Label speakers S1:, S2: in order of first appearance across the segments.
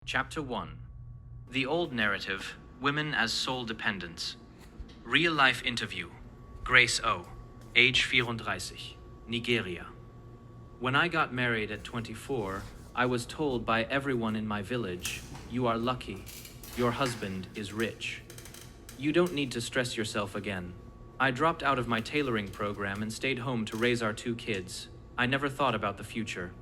S1: Chapter 1. The Old Narrative, Women as Sole Dependents. Real-life interview. Grace O., age 34, Nigeria. When I got married at 24, I was told by everyone in my village, "You are lucky. Your husband is rich. You don't need to stress yourself again." I dropped out of my tailoring program and stayed home to raise our 2 kids. I never thought about the future.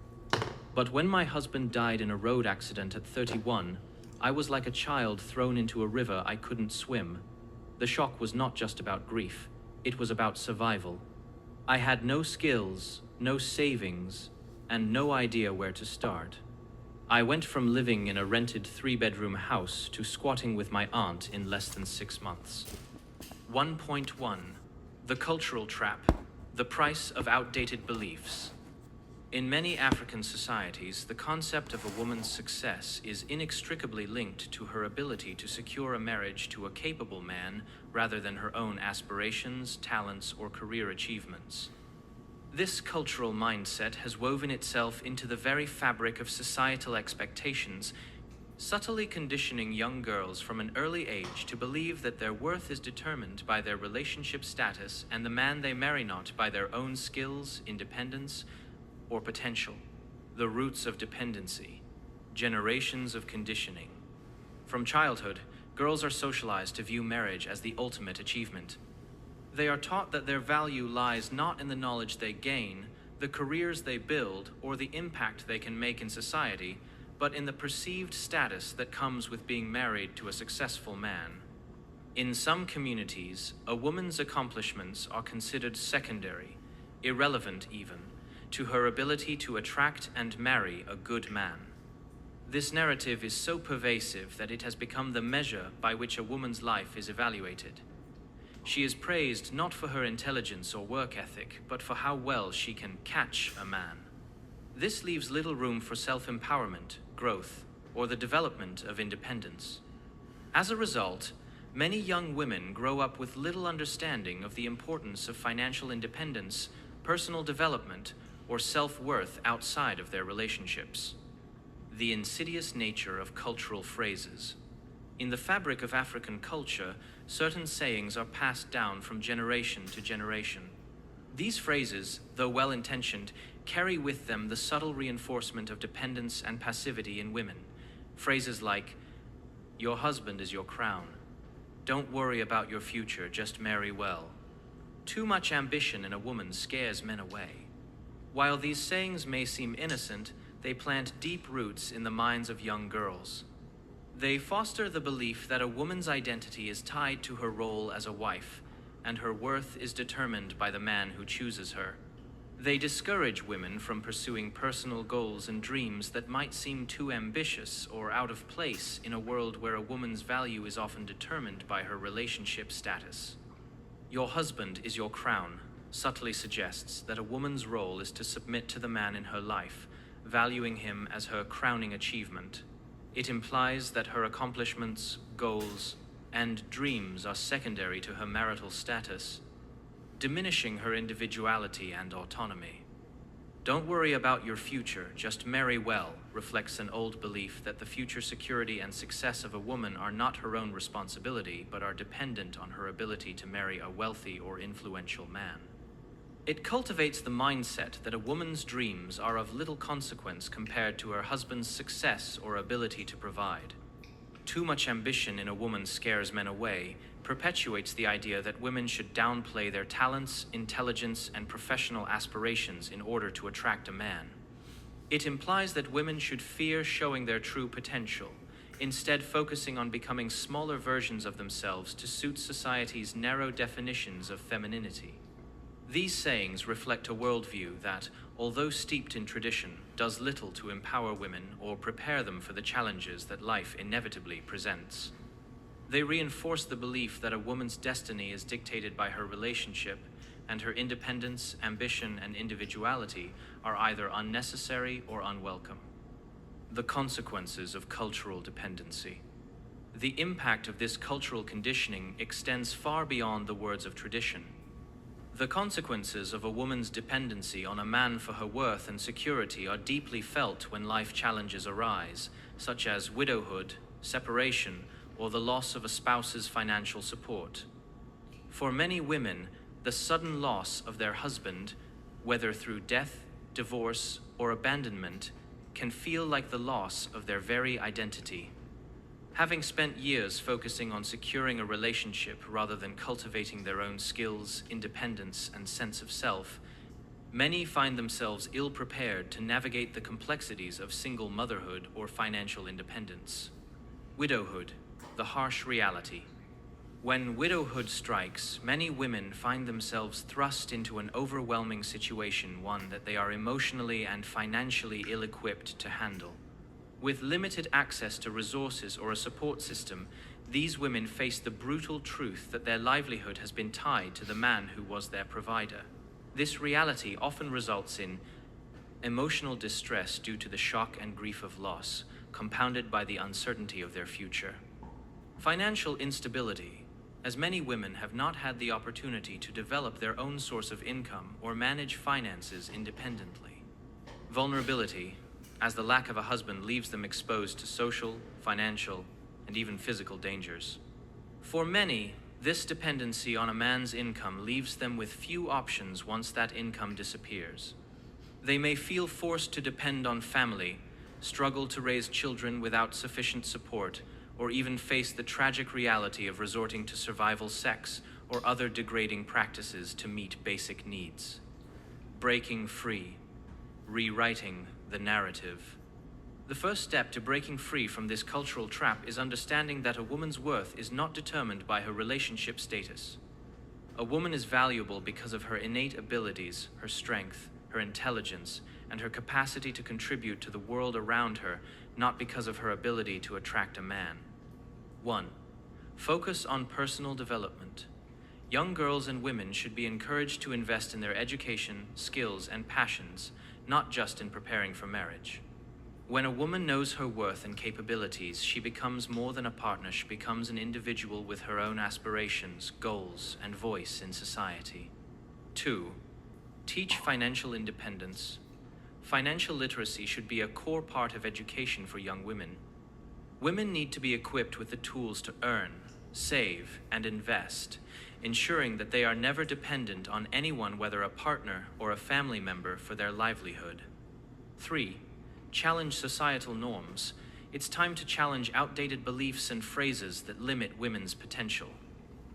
S1: But when my husband died in a road accident at 31, I was like a child thrown into a river I couldn't swim. The shock was not just about grief, it was about survival. I had no skills, no savings, and no idea where to start. I went from living in a rented 3-bedroom house to squatting with my aunt in less than 6 months. 1.1. The Cultural Trap. The Price of Outdated Beliefs. In many African societies, the concept of a woman's success is inextricably linked to her ability to secure a marriage to a capable man rather than her own aspirations, talents, or career achievements. This cultural mindset has woven itself into the very fabric of societal expectations, subtly conditioning young girls from an early age to believe that their worth is determined by their relationship status and the man they marry not by their own skills, independence, or potential. The roots of dependency. Generations of conditioning. From childhood, girls are socialized to view marriage as the ultimate achievement. They are taught that their value lies not in the knowledge they gain, the careers they build, or the impact they can make in society, but in the perceived status that comes with being married to a successful man. In some communities, a woman's accomplishments are considered secondary, irrelevant even, to her ability to attract and marry a good man. This narrative is so pervasive that it has become the measure by which a woman's life is evaluated. She is praised not for her intelligence or work ethic, but for how well she can catch a man. This leaves little room for self-empowerment, growth, or the development of independence. As a result, many young women grow up with little understanding of the importance of financial independence, personal development, or self-worth outside of their relationships. The insidious nature of cultural phrases. In the fabric of African culture, certain sayings are passed down from generation to generation. These phrases, though well-intentioned, carry with them the subtle reinforcement of dependence and passivity in women. Phrases like, "Your husband is your crown," "Don't worry about your future, just marry well." Too much ambition in a woman scares men away. While these sayings may seem innocent, they plant deep roots in the minds of young girls. They foster the belief that a woman's identity is tied to her role as a wife, and her worth is determined by the man who chooses her. They discourage women from pursuing personal goals and dreams that might seem too ambitious or out of place in a world where a woman's value is often determined by her relationship status. "Your husband is your crown" subtly suggests that a woman's role is to submit to the man in her life, valuing him as her crowning achievement. It implies that her accomplishments, goals, and dreams are secondary to her marital status, diminishing her individuality and autonomy. "Don't worry about your future, just marry well" reflects an old belief that the future security and success of a woman are not her own responsibility, but are dependent on her ability to marry a wealthy or influential man. It cultivates the mindset that a woman's dreams are of little consequence compared to her husband's success or ability to provide. Too much ambition in a woman scares men away, perpetuates the idea that women should downplay their talents, intelligence, and professional aspirations in order to attract a man. It implies that women should fear showing their true potential, instead focusing on becoming smaller versions of themselves to suit society's narrow definitions of femininity. These sayings reflect a worldview that, although steeped in tradition, does little to empower women or prepare them for the challenges that life inevitably presents. They reinforce the belief that a woman's destiny is dictated by her relationship, and her independence, ambition, and individuality are either unnecessary or unwelcome. The consequences of cultural dependency. The impact of this cultural conditioning extends far beyond the words of tradition. The consequences of a woman's dependency on a man for her worth and security are deeply felt when life challenges arise, such as widowhood, separation, or the loss of a spouse's financial support. For many women, the sudden loss of their husband, whether through death, divorce, or abandonment, can feel like the loss of their very identity. Having spent years focusing on securing a relationship rather than cultivating their own skills, independence, and sense of self, many find themselves ill-prepared to navigate the complexities of single motherhood or financial independence. Widowhood, the harsh reality. When widowhood strikes, many women find themselves thrust into an overwhelming situation, one that they are emotionally and financially ill-equipped to handle. With limited access to resources or a support system, these women face the brutal truth that their livelihood has been tied to the man who was their provider. This reality often results in emotional distress due to the shock and grief of loss, compounded by the uncertainty of their future. Financial instability, as many women have not had the opportunity to develop their own source of income or manage finances independently. Vulnerability, as the lack of a husband leaves them exposed to social, financial, and even physical dangers. For many, this dependency on a man's income leaves them with few options once that income disappears. They may feel forced to depend on family, struggle to raise children without sufficient support, or even face the tragic reality of resorting to survival sex or other degrading practices to meet basic needs. Breaking free, rewriting the narrative. The first step to breaking free from this cultural trap is understanding that a woman's worth is not determined by her relationship status. A woman is valuable because of her innate abilities, her strength, her intelligence, and her capacity to contribute to the world around her, not because of her ability to attract a man. 1. Focus on personal development. Young girls and women should be encouraged to invest in their education, skills, and passions, not just in preparing for marriage. When a woman knows her worth and capabilities, she becomes more than a partner. She becomes an individual with her own aspirations, goals, and voice in society. 2. Teach financial independence. Financial literacy should be a core part of education for young women. Women need to be equipped with the tools to earn, save, and invest, ensuring that they are never dependent on anyone, whether a partner or a family member, for their livelihood. 3. Challenge societal norms. It's time to challenge outdated beliefs and phrases that limit women's potential.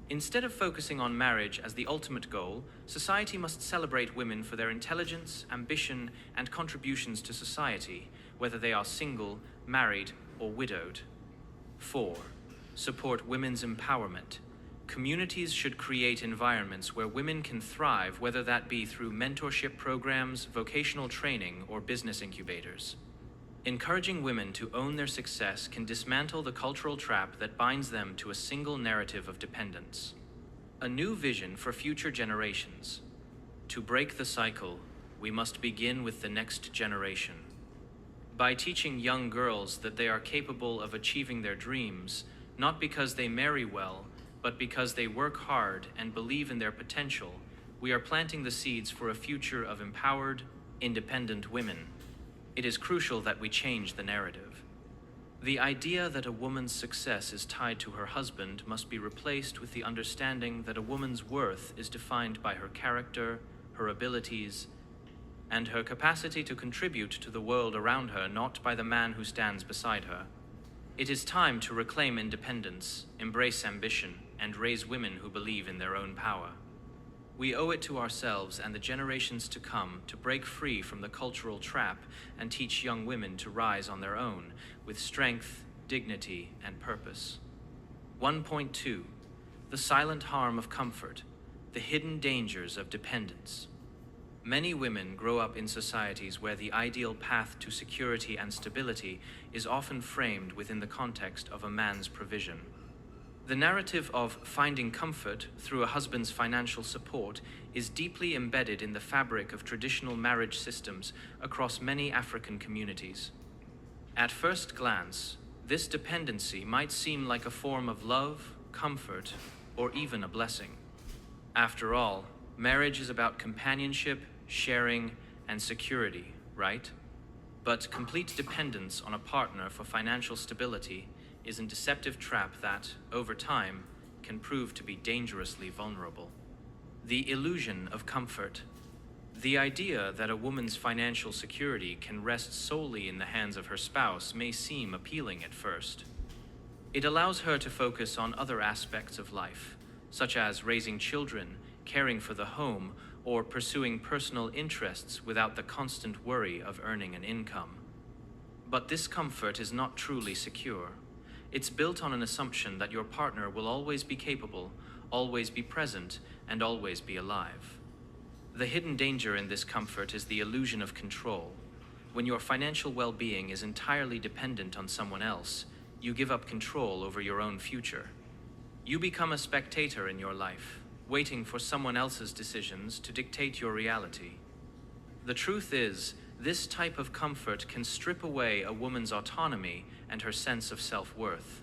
S1: Instead of focusing on marriage as the ultimate goal, society must celebrate women for their intelligence, ambition, and contributions to society, whether they are single, married, or widowed. 4. Support women's empowerment. Communities should create environments where women can thrive, whether that be through mentorship programs, vocational training, or business incubators. Encouraging women to own their success can dismantle the cultural trap that binds them to a single narrative of dependence. A new vision for future generations. To break the cycle, we must begin with the next generation. By teaching young girls that they are capable of achieving their dreams, not because they marry well, but because they work hard and believe in their potential, we are planting the seeds for a future of empowered, independent women. It is crucial that we change the narrative. The idea that a woman's success is tied to her husband must be replaced with the understanding that a woman's worth is defined by her character, her abilities, and her capacity to contribute to the world around her, not by the man who stands beside her. It is time to reclaim independence, embrace ambition, and raise women who believe in their own power. We owe it to ourselves and the generations to come to break free from the cultural trap and teach young women to rise on their own with strength, dignity, and purpose. 1.2. The silent harm of comfort, the hidden dangers of dependence. Many women grow up in societies where the ideal path to security and stability is often framed within the context of a man's provision. The narrative of finding comfort through a husband's financial support is deeply embedded in the fabric of traditional marriage systems across many African communities. At first glance, this dependency might seem like a form of love, comfort, or even a blessing. After all, marriage is about companionship, sharing, and security, right? But complete dependence on a partner for financial stability is a deceptive trap that, over time, can prove to be dangerously vulnerable. The illusion of comfort. The idea that a woman's financial security can rest solely in the hands of her spouse may seem appealing at first. It allows her to focus on other aspects of life, such as raising children, caring for the home, or pursuing personal interests without the constant worry of earning an income. But this comfort is not truly secure. It's built on an assumption that your partner will always be capable, always be present, and always be alive. The hidden danger in this comfort is the illusion of control. When your financial well-being is entirely dependent on someone else, you give up control over your own future. You become a spectator in your life, waiting for someone else's decisions to dictate your reality. The truth is, this type of comfort can strip away a woman's autonomy and her sense of self-worth.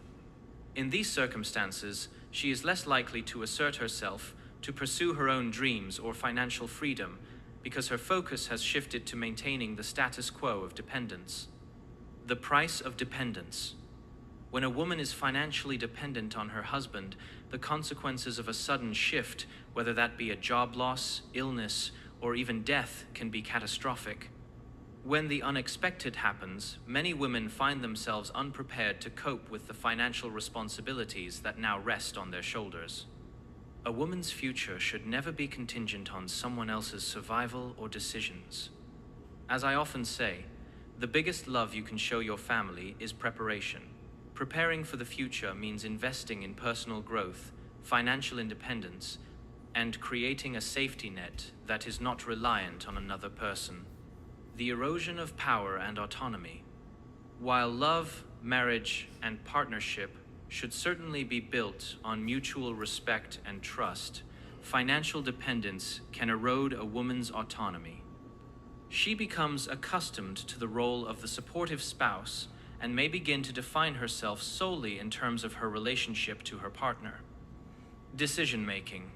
S1: In these circumstances, she is less likely to assert herself, to pursue her own dreams or financial freedom, because her focus has shifted to maintaining the status quo of dependence. The price of dependence. When a woman is financially dependent on her husband, the consequences of a sudden shift, whether that be a job loss, illness, or even death, can be catastrophic. When the unexpected happens, many women find themselves unprepared to cope with the financial responsibilities that now rest on their shoulders. A woman's future should never be contingent on someone else's survival or decisions. As I often say, the biggest love you can show your family is preparation. Preparing for the future means investing in personal growth, financial independence, and creating a safety net that is not reliant on another person. The erosion of power and autonomy. While love, marriage, and partnership should certainly be built on mutual respect and trust, financial dependence can erode a woman's autonomy. She becomes accustomed to the role of the supportive spouse and may begin to define herself solely in terms of her relationship to her partner. Decision-making.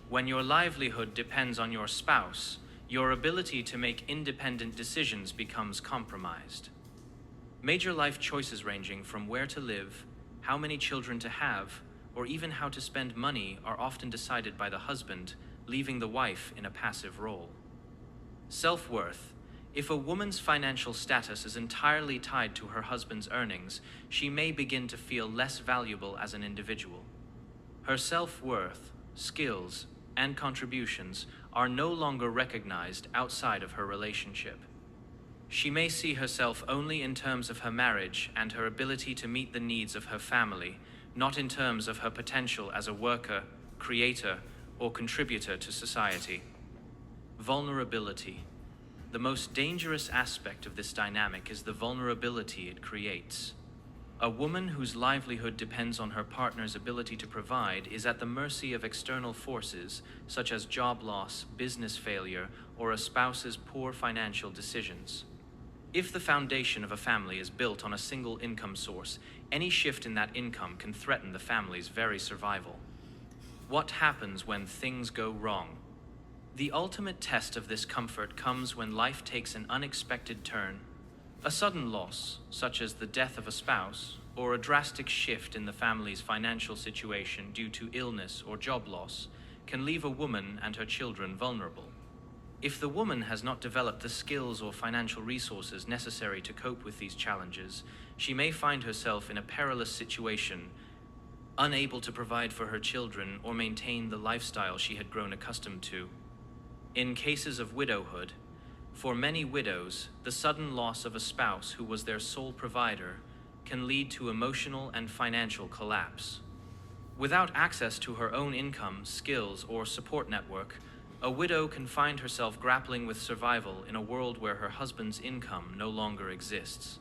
S1: When your livelihood depends on your spouse, your ability to make independent decisions becomes compromised. Major life choices ranging from where to live, how many children to have, or even how to spend money are often decided by the husband, leaving the wife in a passive role. Self-worth. If a woman's financial status is entirely tied to her husband's earnings, she may begin to feel less valuable as an individual. Her self-worth, skills, and contributions are no longer recognized outside of her relationship. She may see herself only in terms of her marriage and her ability to meet the needs of her family, not in terms of her potential as a worker, creator, or contributor to society. Vulnerability. The most dangerous aspect of this dynamic is the vulnerability it creates. A woman whose livelihood depends on her partner's ability to provide is at the mercy of external forces such as job loss, business failure, or a spouse's poor financial decisions. If the foundation of a family is built on a single income source, any shift in that income can threaten the family's very survival. What happens when things go wrong? The ultimate test of this comfort comes when life takes an unexpected turn. A sudden loss, such as the death of a spouse, or a drastic shift in the family's financial situation due to illness or job loss, can leave a woman and her children vulnerable. If the woman has not developed the skills or financial resources necessary to cope with these challenges, she may find herself in a perilous situation, unable to provide for her children or maintain the lifestyle she had grown accustomed to. In cases of widowhood, for many widows, the sudden loss of a spouse who was their sole provider can lead to emotional and financial collapse. Without access to her own income, skills, or support network, a widow can find herself grappling with survival in a world where her husband's income no longer exists.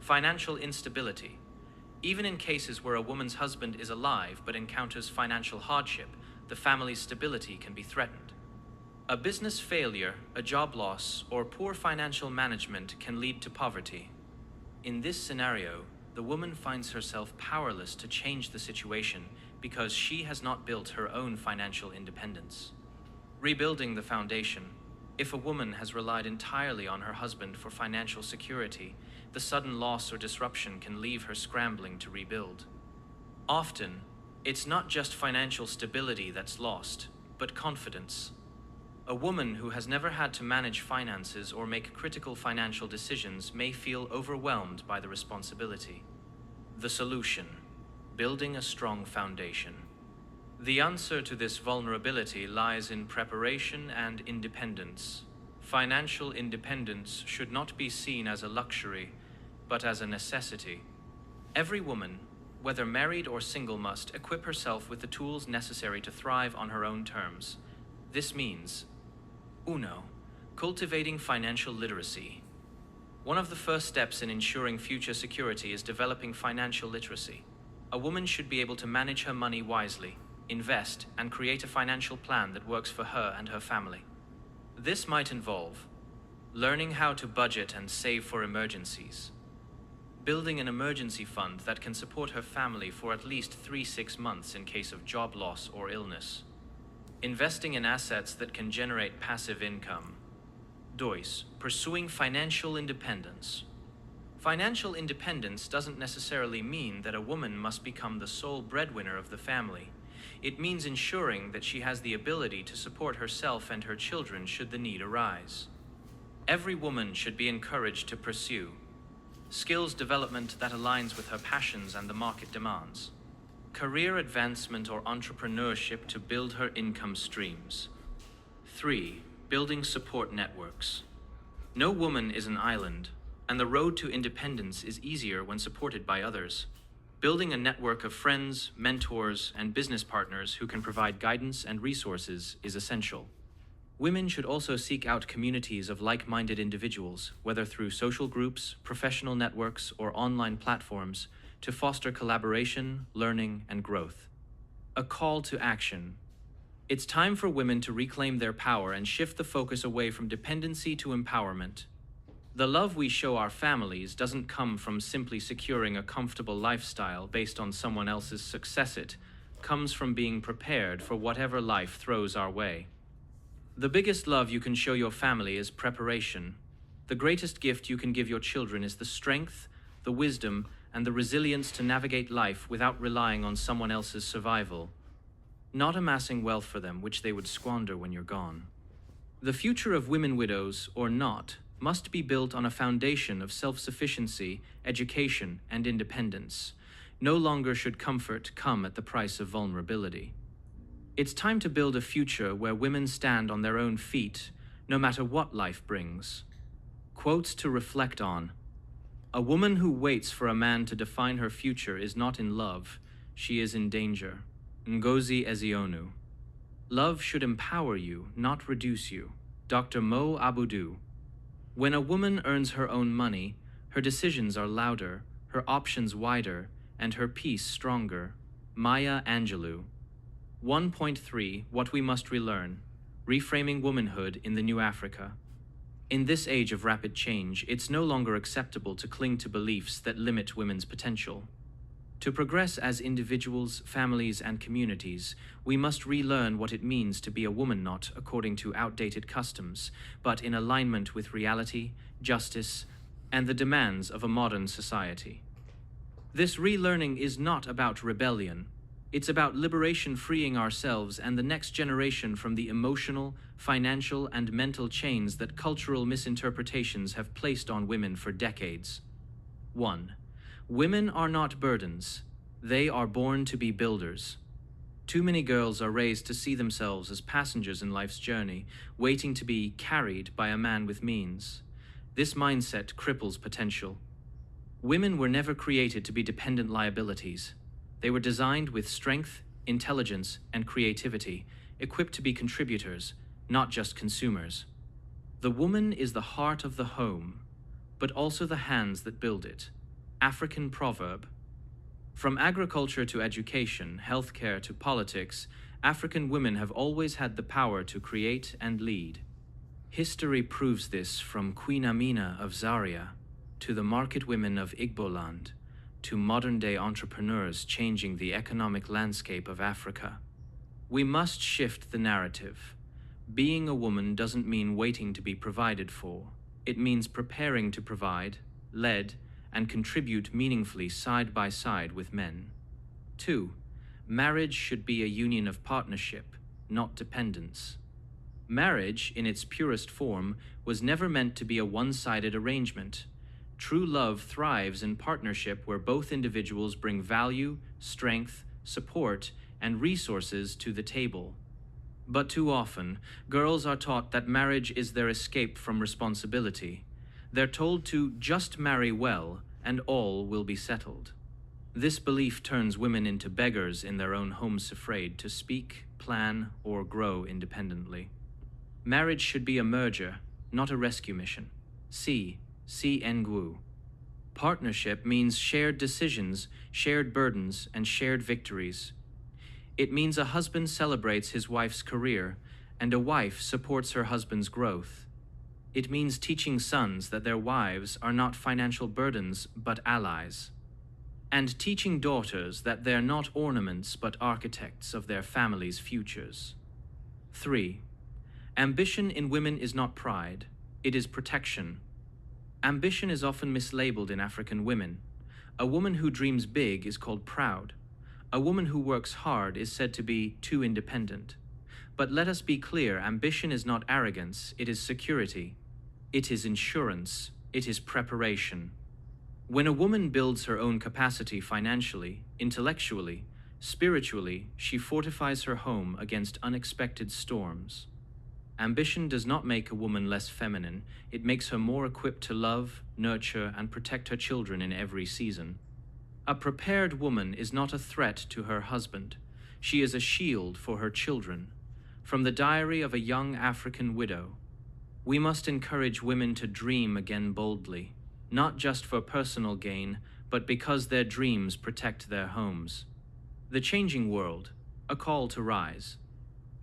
S1: Financial instability. Even in cases where a woman's husband is alive but encounters financial hardship, the family's stability can be threatened. A business failure, a job loss, or poor financial management can lead to poverty. In this scenario, the woman finds herself powerless to change the situation because she has not built her own financial independence. Rebuilding the foundation. If a woman has relied entirely on her husband for financial security, the sudden loss or disruption can leave her scrambling to rebuild. Often, it's not just financial stability that's lost, but confidence. A woman who has never had to manage finances or make critical financial decisions may feel overwhelmed by the responsibility. The solution: building a strong foundation. The answer to this vulnerability lies in preparation and independence. Financial independence should not be seen as a luxury, but as a necessity. Every woman, whether married or single, must equip herself with the tools necessary to thrive on her own terms. This means: 1. Cultivating financial literacy. One of the first steps in ensuring future security is developing financial literacy. A woman should be able to manage her money wisely, invest, and create a financial plan that works for her and her family. This might involve learning how to budget and save for emergencies, building an emergency fund that can support her family for at least 3-6 months in case of job loss or illness, investing in assets that can generate passive income. 2. Pursuing financial independence. Financial independence doesn't necessarily mean that a woman must become the sole breadwinner of the family. It means ensuring that she has the ability to support herself and her children should the need arise. Every woman should be encouraged to pursue skills development that aligns with her passions and the market demands, career advancement or entrepreneurship to build her income streams. 3. Building support networks. No woman is an island, and the road to independence is easier when supported by others. Building a network of friends, mentors, and business partners who can provide guidance and resources is essential. Women should also seek out communities of like-minded individuals, whether through social groups, professional networks, or online platforms, to foster collaboration, learning, and growth. A call to action. It's time for women to reclaim their power and shift the focus away from dependency to empowerment. The love we show our families doesn't come from simply securing a comfortable lifestyle based on someone else's success. It comes from being prepared for whatever life throws our way. The biggest love you can show your family is preparation. The greatest gift you can give your children is the strength, the wisdom, and the resilience to navigate life without relying on someone else's survival. Not amassing wealth for them which they would squander when you're gone. The future of women widows, or not, must be built on a foundation of self-sufficiency, education, and independence. No longer should comfort come at the price of vulnerability. It's time to build a future where women stand on their own feet, no matter what life brings. Quotes to reflect on. A woman who waits for a man to define her future is not in love, she is in danger. Ngozi Ezeonu. Love should empower you, not reduce you. Dr. Mo Abudu. When a woman earns her own money, her decisions are louder, her options wider, and her peace stronger. Maya Angelou. 1.3 What we must relearn. Reframing womanhood in the new Africa. In this age of rapid change, it's no longer acceptable to cling to beliefs that limit women's potential. To progress as individuals, families, and communities, we must relearn what it means to be a woman, not according to outdated customs, but in alignment with reality, justice, and the demands of a modern society. This relearning is not about rebellion. It's about liberation, freeing ourselves and the next generation from the emotional, financial, and mental chains that cultural misinterpretations have placed on women for decades. 1. Women are not burdens. They are born to be builders. Too many girls are raised to see themselves as passengers in life's journey, waiting to be carried by a man with means. This mindset cripples potential. Women were never created to be dependent liabilities. They were designed with strength, intelligence, and creativity, equipped to be contributors, not just consumers. The woman is the heart of the home, but also the hands that build it. African proverb. From agriculture to education, healthcare to politics, African women have always had the power to create and lead. History proves this, from Queen Amina of Zaria to the market women of Igboland, to modern-day entrepreneurs changing the economic landscape of Africa. We must shift the narrative. Being a woman doesn't mean waiting to be provided for. It means preparing to provide, lead, and contribute meaningfully side by side with men. 2. Marriage should be a union of partnership, not dependence. Marriage, in its purest form, was never meant to be a one-sided arrangement. True love thrives in partnership where both individuals bring value, strength, support, and resources to the table. But too often, girls are taught that marriage is their escape from responsibility. They're told to just marry well and all will be settled. This belief turns women into beggars in their own homes, afraid to speak, plan, or grow independently. Marriage should be a merger, not a rescue mission. See Ngwu. Partnership means shared decisions, shared burdens, and shared victories. It means a husband celebrates his wife's career, and a wife supports her husband's growth. It means teaching sons that their wives are not financial burdens, but allies. And teaching daughters that they're not ornaments, but architects of their families' futures. 3. Ambition in women is not pride, it is protection. Ambition is often mislabeled in African women. A woman who dreams big is called proud. A woman who works hard is said to be too independent. But let us be clear, ambition is not arrogance, it is security. It is insurance, it is preparation. When a woman builds her own capacity financially, intellectually, spiritually, she fortifies her home against unexpected storms. Ambition does not make a woman less feminine, it makes her more equipped to love, nurture, and protect her children in every season. A prepared woman is not a threat to her husband. She is a shield for her children. From the Diary of a Young African Widow. We must encourage women to dream again boldly, not just for personal gain, but because their dreams protect their homes. The changing world, a call to rise.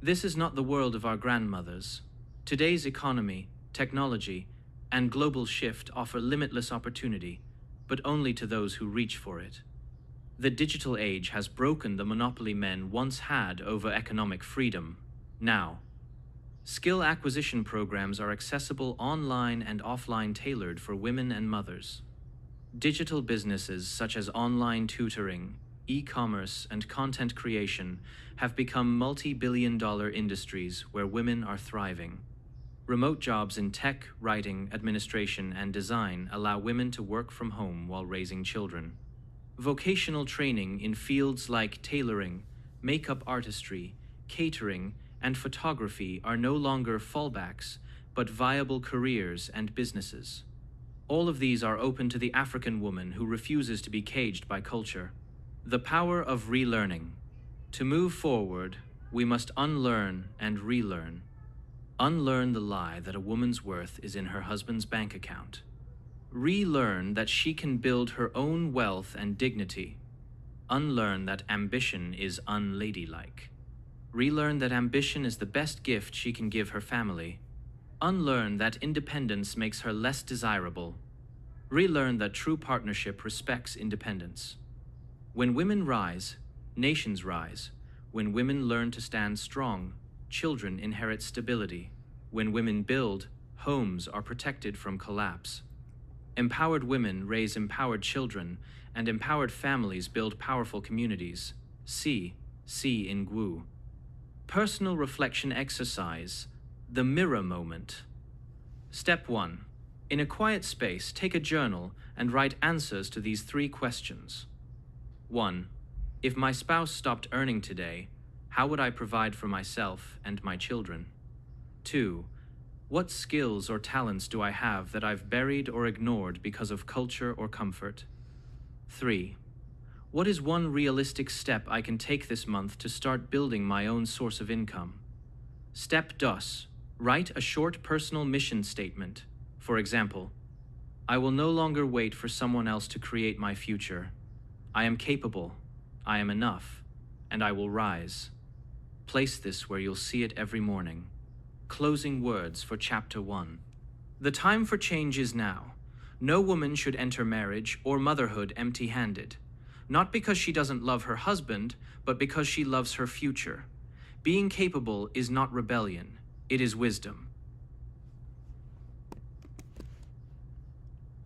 S1: This is not the world of our grandmothers. Today's economy, technology, and global shift offer limitless opportunity, but only to those who reach for it. The digital age has broken the monopoly men once had over economic freedom. Now, skill acquisition programs are accessible online and offline, tailored for women and mothers. Digital businesses such as online tutoring, e-commerce, and content creation have become multi-billion-dollar industries where women are thriving. Remote jobs in tech, writing, administration, and design allow women to work from home while raising children. Vocational training in fields like tailoring, makeup artistry, catering, and photography are no longer fallbacks, but viable careers and businesses. All of these are open to the African woman who refuses to be caged by culture. The power of relearning. To move forward, we must unlearn and relearn. Unlearn the lie that a woman's worth is in her husband's bank account. Relearn that she can build her own wealth and dignity. Unlearn that ambition is unladylike. Relearn that ambition is the best gift she can give her family. Unlearn that independence makes her less desirable. Relearn that true partnership respects independence. When women rise, nations rise. When women learn to stand strong, children inherit stability. When women build, homes are protected from collapse. Empowered women raise empowered children, and empowered families build powerful communities. See Ngwu. Personal reflection exercise, the mirror moment. Step 1. In a quiet space, take a journal and write answers to these 3 questions. 1. If my spouse stopped earning today, how would I provide for myself and my children? 2. What skills or talents do I have that I've buried or ignored because of culture or comfort? 3. What is one realistic step I can take this month to start building my own source of income? Step 2. Write a short personal mission statement. For example, I will no longer wait for someone else to create my future. I am capable, I am enough, and I will rise. Place this where you'll see it every morning. Closing words for Chapter 1. The time for change is now. No woman should enter marriage or motherhood empty-handed. Not because she doesn't love her husband, but because she loves her future. Being capable is not rebellion, It is wisdom.